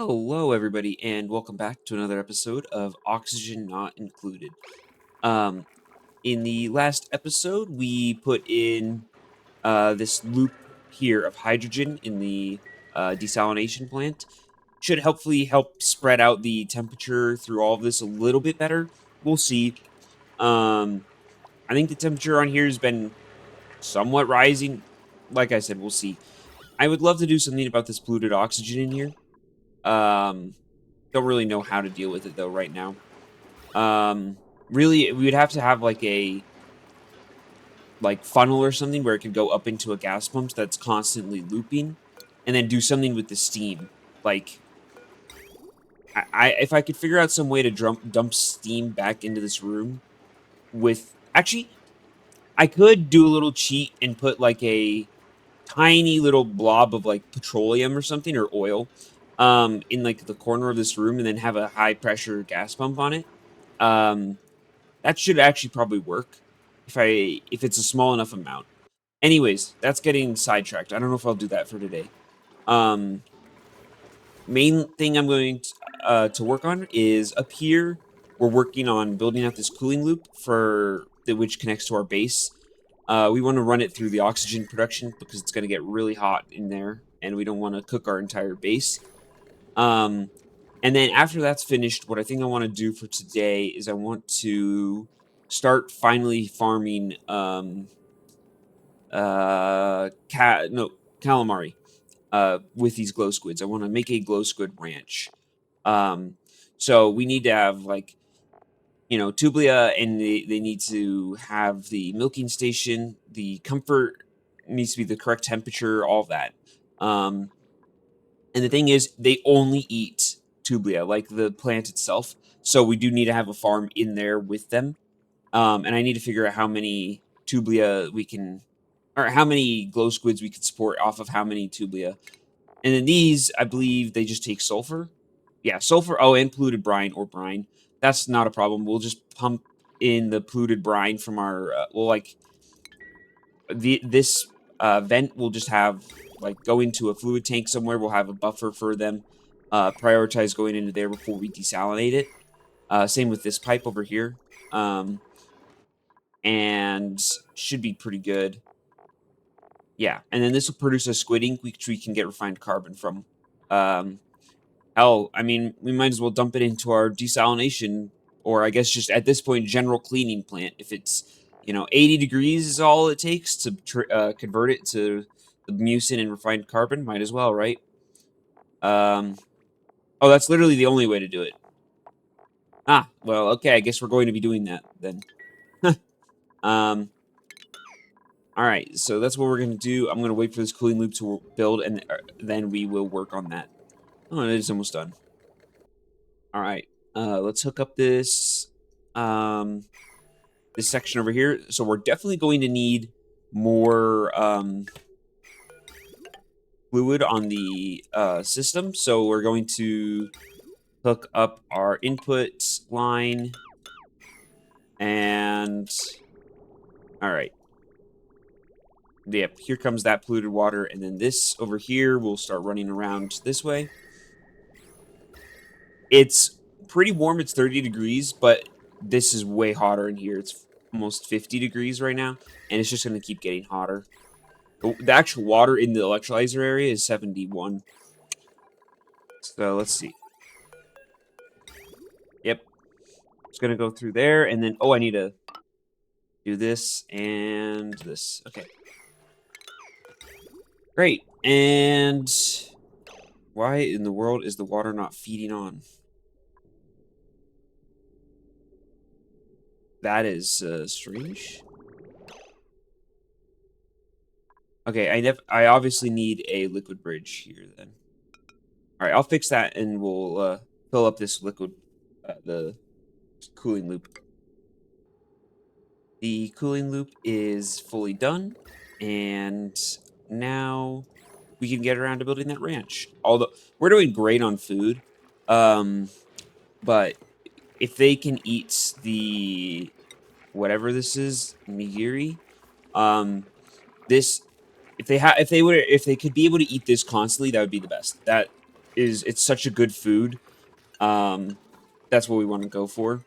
Hello, everybody, and welcome back to another episode of Oxygen Not Included. Um, in the last episode, we put in this loop here of hydrogen in the desalination plant. Should hopefully help spread out the temperature through all of this a little bit better. We'll see. Um, I think the temperature on here has been somewhat rising. Like I said, we'll see. I would love to do something about this polluted oxygen in here. Um, Don't really know how to deal with it though right now. Um, Really, we would have to have like a funnel or something where it could go up into a gas pump that's constantly looping, and then do something with the steam. Like, I if I could figure out some way to dump steam back into this room with actually, I could do a little cheat and put like a tiny little blob of like petroleum or something or oil in like the corner of this room and then have a high pressure gas pump on it. Um that should actually probably work if it's a small enough amount. Anyways, that's getting sidetracked. I don't know if I'll do that for today. Um Main thing I'm going to work on is up here. We're working on building out this cooling loop which connects to our base. We want to run it through the oxygen production because it's going to get really hot in there, and we don't want to cook our entire base. Um, and then after that's finished, what I think I want to do for today is I want to start finally farming calamari with these glow squids. I want to make a glow squid ranch. Um, so we need to have Tublia, and they need to have the milking station. The comfort needs to be the correct temperature, all that. Um, and the thing is, they only eat Tublia, like the plant itself. So we do need to have a farm in there with them. And I need to figure out how many Tublia we can, or how many glow squids we can support off of how many Tublia. And then these, I believe they just take sulfur. Yeah, sulfur. Oh, and polluted brine or brine. That's not a problem. We'll just pump in the polluted brine from our. This vent will just have go into a fluid tank somewhere. We'll have a buffer for them. Prioritize going into there before we desalinate it. Same with this pipe over here. Um, and should be pretty good. Yeah, and then this will produce a squid ink, which we can get refined carbon from. Hell, I mean, we might as well dump it into our desalination, or I guess just at this point, general cleaning plant. If it's 80 degrees is all it takes to convert it to the mucin and refined carbon. Might as well, right? Um, oh, that's literally the only way to do it. Ah, well, okay. I guess we're going to be doing that then. um, all right. So that's what we're gonna do. I'm gonna wait for this cooling loop to build, and then we will work on that. Oh, it is almost done. All right. Let's hook up this this section over here. So we're definitely going to need more fluid on the system. So we're going to hook up our input line, and all right. Yep, here comes that polluted water, and then this over here will start running around this way. It's pretty warm. It's 30 degrees, but this is way hotter in here. It's almost 50 degrees right now, and it's just going to keep getting hotter. The actual water in the electrolyzer area is 71. So let's see. Yep. It's going to go through there, and then, oh, I need to do this and this. Okay. Great. And why in the world is the water not feeding on? That is strange. Okay, I obviously need a liquid bridge here then. All right, I'll fix that, and we'll fill up this liquid, the cooling loop. The cooling loop is fully done, and now we can get around to building that ranch. Although we're doing great on food, but if they can eat the whatever this is, nigiri, this if they could be able to eat this constantly, that would be the best. it's such a good food. That's what we want to go for.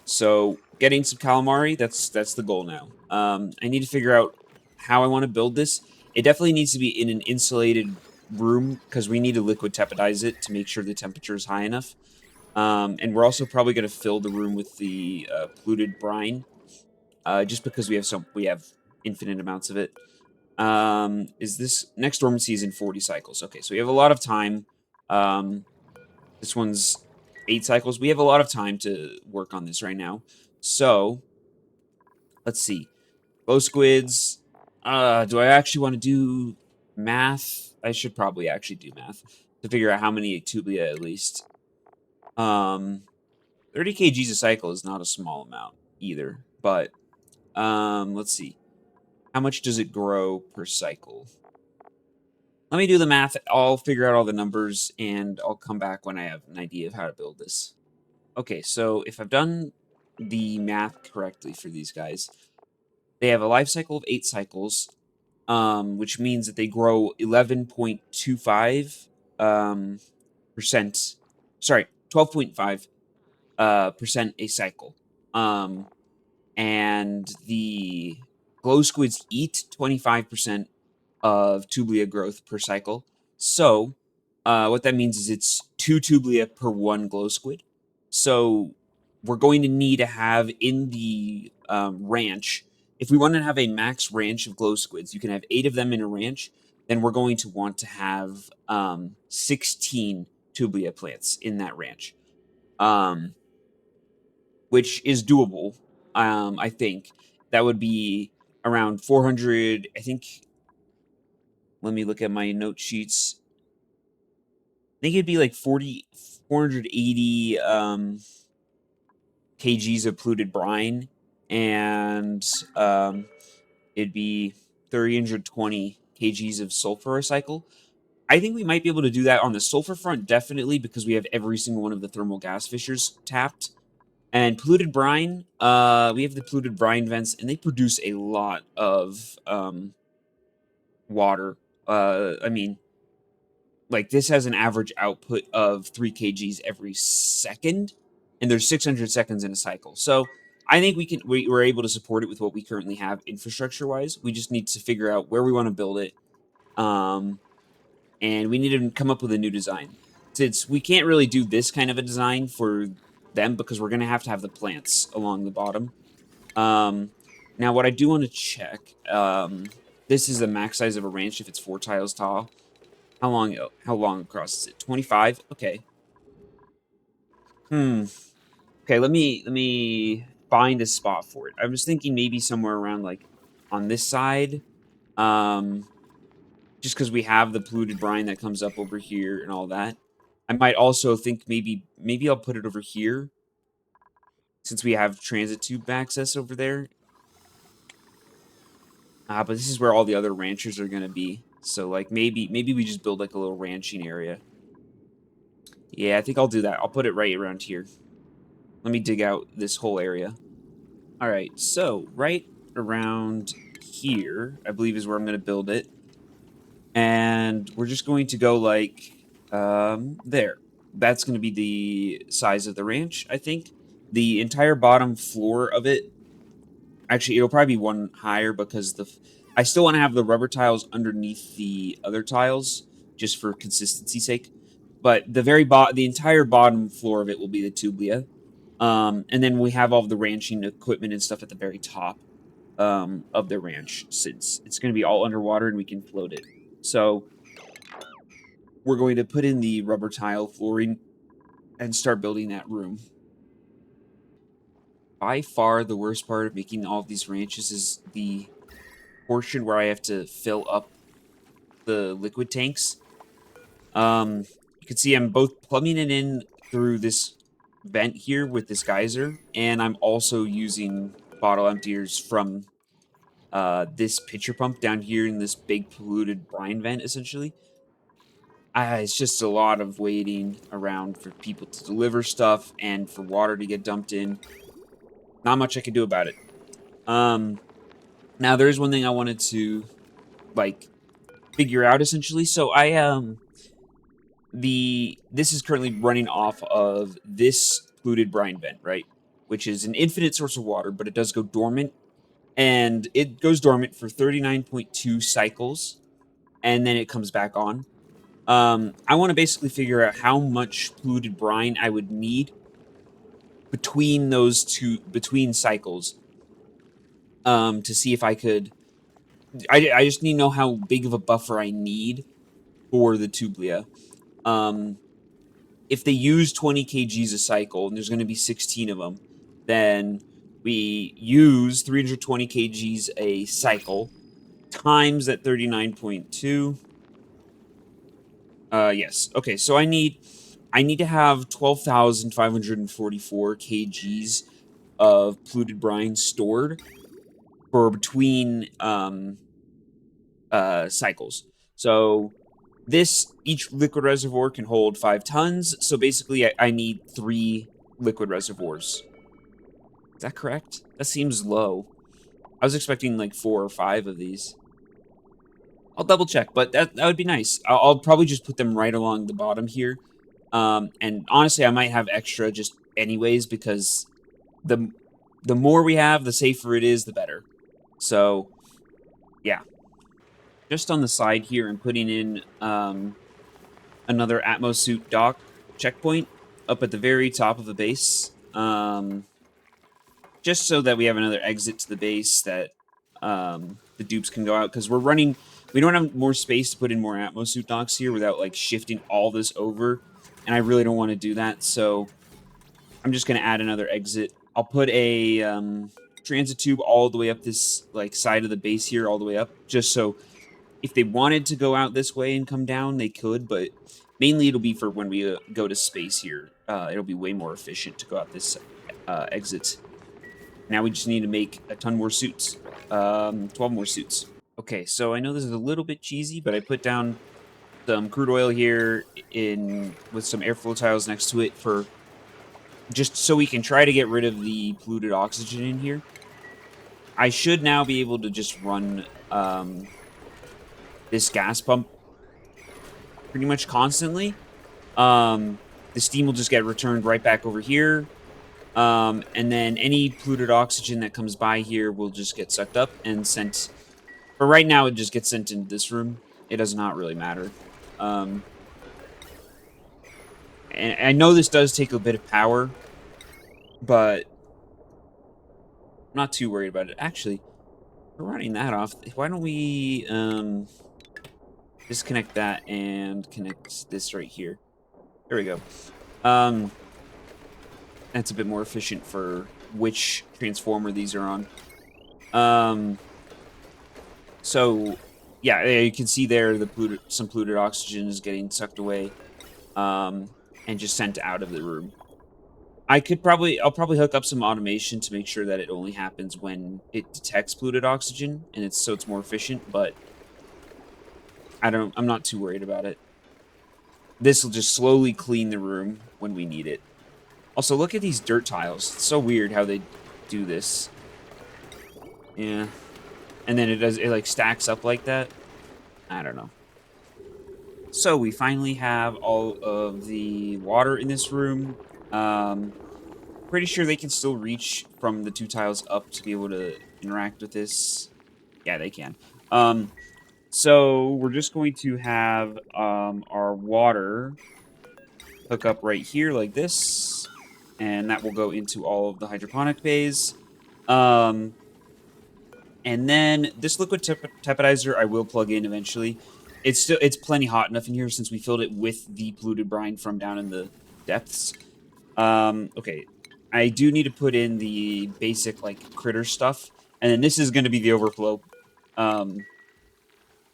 So getting some calamari, that's the goal now. I need to figure out how I want to build this. It definitely needs to be in an insulated room because we need to liquid tepidize it to make sure the temperature is high enough. And we're also probably going to fill the room with the polluted brine, just because we have infinite amounts of it. Is this next dormancy is in 40 cycles? Okay, so we have a lot of time. Um, this one's 8 cycles. We have a lot of time to work on this right now. So let's see. Glo Squids. Do I actually want to do math? I should probably actually do math to figure out how many Tublia at least. 30 kgs a cycle is not a small amount either. But let's see. How much does it grow per cycle? Let me do the math. I'll figure out all the numbers, and I'll come back when I have an idea of how to build this. Okay, so if I've done the math correctly for these guys, they have a life cycle of 8 cycles, which means that they grow 11.25 percent. Sorry, 12.5 percent a cycle. And the glow squids eat 25% of tublia growth per cycle. So, what that means is it's 2 tublia per 1 glow squid. So, we're going to need to have in the ranch, if we want to have a max ranch of glow squids, you can have 8 of them in a ranch. Then we're going to want to have 16 tublia plants in that ranch, which is doable. I think that would be around 400. I think, let me look at my note sheets. I think it'd be like 480 kgs of polluted brine, and it'd be 320 kgs of sulfur a cycle. I think we might be able to do that on the sulfur front, definitely, because we have every single one of the thermal gas fissures tapped. And polluted brine, we have the polluted brine vents, and they produce a lot of water. I mean, like, this has an average output of 3 kgs every second, and there's 600 seconds in a cycle. So I think we're able to support it with what we currently have infrastructure-wise. We just need to figure out where we want to build it, and we need to come up with a new design. Since we can't really do this kind of a design for them because we're going to have the plants along the bottom. Now, what I do want to check, this is the max size of a ranch if it's 4 tiles tall. How long across is it? 25? Okay. Okay, let me find a spot for it. I was thinking maybe somewhere around, like, on this side. Just because we have the polluted brine that comes up over here and all that. I might also think maybe I'll put it over here since we have transit tube access over there. But this is where all the other ranchers are gonna be. So, like, maybe we just build, like, a little ranching area. Yeah, I think I'll do that. I'll put it right around here. Let me dig out this whole area. All right, so right around here, I believe, is where I'm going to build it. And we're just going to go, like, there. That's going to be the size of the ranch, I think. The entire bottom floor of it, actually, it'll probably be one higher because I still want to have the rubber tiles underneath the other tiles, just for consistency's sake. But the entire bottom floor of it will be the tublia. And then we have all of the ranching equipment and stuff at the very top of the ranch, since it's going to be all underwater and we can float it. So we're going to put in the rubber tile flooring and start building that room. By far, the worst part of making all of these ranches is the portion where I have to fill up the liquid tanks. You can see I'm both plumbing it in through this vent here with this geyser, and I'm also using bottle emptiers from this pitcher pump down here in this big polluted brine vent, essentially. It's just a lot of waiting around for people to deliver stuff and for water to get dumped in. Not much I can do about it. Now, there's one thing I wanted to, like, figure out, essentially. So this is currently running off of this polluted brine vent, right? Which is an infinite source of water, but it does go dormant. And it goes dormant for 39.2 cycles, and then it comes back on. I want to basically figure out how much polluted brine I would need between between cycles, to see if I could. I just need to know how big of a buffer I need for the Tublia. If they use 20 kgs a cycle, and there's going to be 16 of them, then we use 320 kgs a cycle times that 39.2. Yes. Okay, so I need to have 12,544 kgs of polluted brine stored for between cycles. So each liquid reservoir can hold 5 tons. So basically, I need 3 liquid reservoirs. Is that correct? That seems low. I was expecting like 4 or 5 of these. I'll double check, but that would be nice. I'll probably just put them right along the bottom here. And honestly, I might have extra just anyways, because the more we have, the safer it is, the better. So, yeah. Just on the side here, I'm putting in another Atmosuit dock checkpoint up at the very top of the base. Just so that we have another exit to the base that the dupes can go out, because we don't have more space to put in more Atmosuit docks here without like shifting all this over, and I really don't want to do that, so I'm just going to add another exit. I'll put a transit tube all the way up this like side of the base here, all the way up, just so if they wanted to go out this way and come down, they could, but mainly it'll be for when we go to space here. It'll be way more efficient to go out this exit. Now we just need to make a ton more suits. 12 more suits. Okay, so I know this is a little bit cheesy, but I put down some crude oil here with some airflow tiles next to it for just so we can try to get rid of the polluted oxygen in here. I should now be able to just run this gas pump pretty much constantly. The steam will just get returned right back over here. And then any polluted oxygen that comes by here will just get sucked up and sent. For right now, it just gets sent into this room. It does not really matter. And I know this does take a bit of power, but I'm not too worried about it. Actually, we're running that off. Why don't we disconnect that and connect this right here? There we go. That's a bit more efficient for which transformer these are on. So, yeah, you can see there some polluted oxygen is getting sucked away, and just sent out of the room. I'll probably hook up some automation to make sure that it only happens when it detects polluted oxygen, and it's more efficient, but I'm not too worried about it. This will just slowly clean the room when we need it. Also, look at these dirt tiles. It's so weird how they do this. Yeah. And then it like stacks up like that. I don't know. So we finally have all of the water in this room. Pretty sure they can still reach from the 2 tiles up to be able to interact with this. Yeah, they can. So we're just going to have our water hook up right here like this, and that will go into all of the hydroponic bays. And then this liquid tepidizer I will plug in eventually. It's plenty hot enough in here since we filled it with the polluted brine from down in the depths. Okay, I do need to put in the basic like critter stuff, and then this is going to be the overflow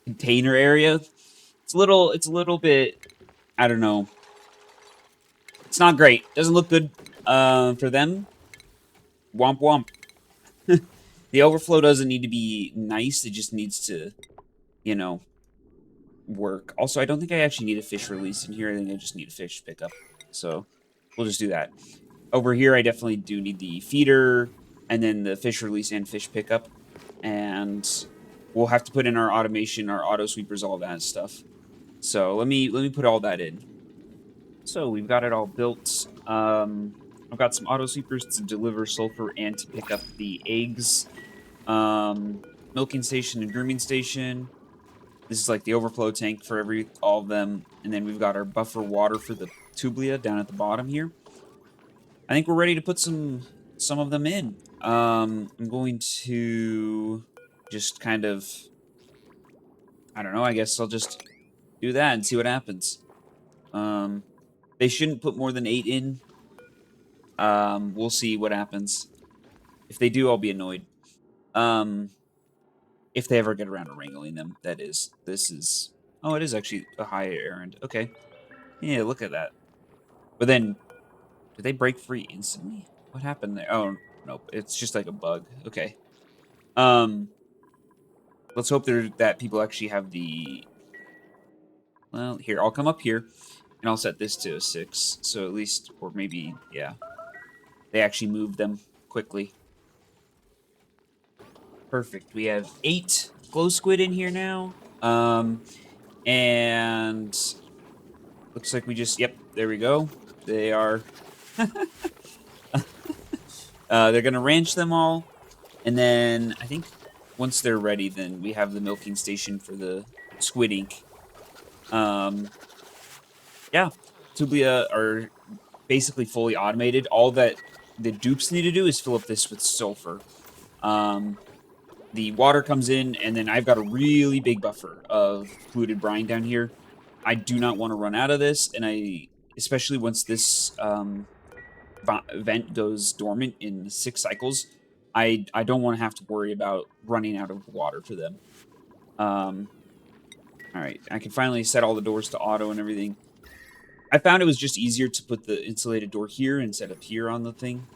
container area. It's a little bit, I don't know. It's not great. Doesn't look good for them. Womp womp. The overflow doesn't need to be nice. It just needs to, you know, work. Also, I don't think I actually need a fish release in here. I think I just need a fish pickup. So we'll just do that. Over here, I definitely do need the feeder, and then the fish release and fish pickup. And we'll have to put in our automation, our auto sweepers, all that stuff. So let me put all that in. So we've got it all built. I've got some auto sweepers to deliver sulfur and to pick up the eggs. Milking station and grooming station. This is like the overflow tank for all of them. And then we've got our buffer water for the Tublia down at the bottom here. I think we're ready to put some of them in. I'm going to just kind of, I don't know, I guess I'll just do that and see what happens. They shouldn't put more than 8 in. We'll see what happens. If they do, I'll be annoyed. If they ever get around to wrangling them, that is. This is... Oh, it is actually a high errand. Okay. Yeah, look at that. But then, did they break free instantly? What happened there? Oh, nope. It's just like a bug. Okay. Let's hope that people actually have the... Well, here, I'll come up here, and I'll set this to a 6. So at least, or maybe, yeah. They actually moved them quickly. Perfect. We have 8 glow squid in here now. And looks like we just, yep, there we go. They are, they're going to ranch them all. And then I think once they're ready, then we have the milking station for the squid ink. Yeah, Tublia are basically fully automated. All that the dupes need to do is fill up this with sulfur. The water comes in, and then I've got a really big buffer of polluted brine down here. I do not want to run out of this, and especially once this vent goes dormant in 6 cycles, I don't want to have to worry about running out of water for them. All right, I can finally set all the doors to auto and everything. I found it was just easier to put the insulated door here instead of here on the thing,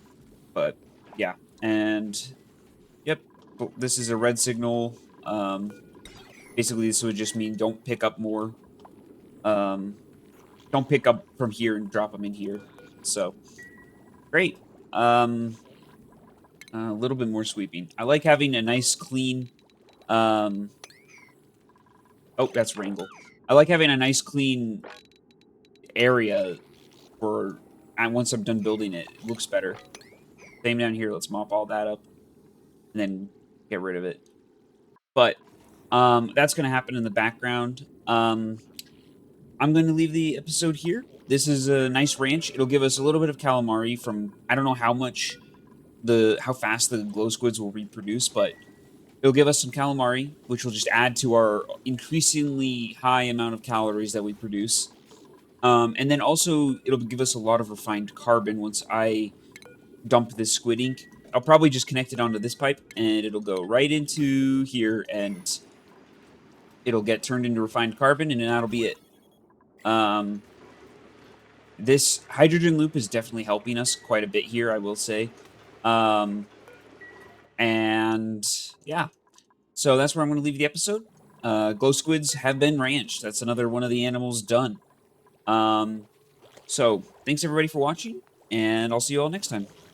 but yeah, and yep, this is a red signal. Basically, this would just mean don't pick up more. Don't pick up from here and drop them in here. So, great. A little bit more sweeping. I like having a nice, clean... oh, that's Wrangle. I like having a nice, clean area for... And once I'm done building it, it looks better. Same down here. Let's mop all that up. And then get rid of it. But that's going to happen in the background. I'm going to leave the episode here. This is a nice ranch. It'll give us a little bit of calamari from... I don't know how fast the glow squids will reproduce, but it'll give us some calamari, which will just add to our increasingly high amount of calories that we produce. And then also, it'll give us a lot of refined carbon once I dump this squid ink. I'll probably just connect it onto this pipe, and it'll go right into here, and it'll get turned into refined carbon, and then that'll be it. This hydrogen loop is definitely helping us quite a bit here, I will say. And yeah, so that's where I'm going to leave the episode. Glow squids have been ranched. That's another one of the animals done. So thanks everybody for watching, and I'll see you all next time.